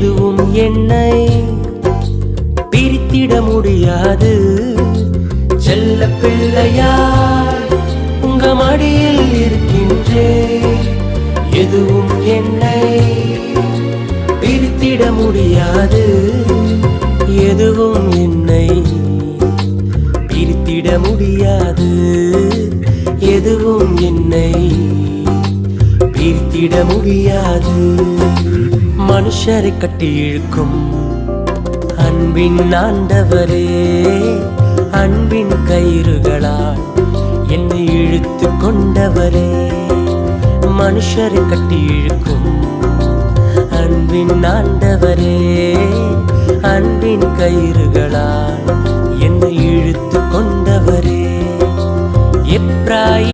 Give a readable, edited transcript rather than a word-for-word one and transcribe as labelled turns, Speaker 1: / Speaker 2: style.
Speaker 1: எதுவும் என்னை பிரித்திட முடியாது. செல்ல பிள்ளையாய் உங்க மடியில் இருக்கின்றேன். எதுவும் என்னை பிரித்திட முடியாது. எதுவும் என்னை பிரித்திட முடியாது. எதுவும் என்னை பிரித்திட முடியாது. மனுஷரை கட்டி இழுக்கும் அன்பின் ஆண்டவரே, அன்பின் கயிறுகளால் என்னை இழுத்து கொண்டவரே. மனுஷரை கட்டி இழுக்கும் அன்பின் ஆண்டவரே, அன்பின் கயிறுகளால் என்னை இழுத்து கொண்டவரே. எப்ராயிம்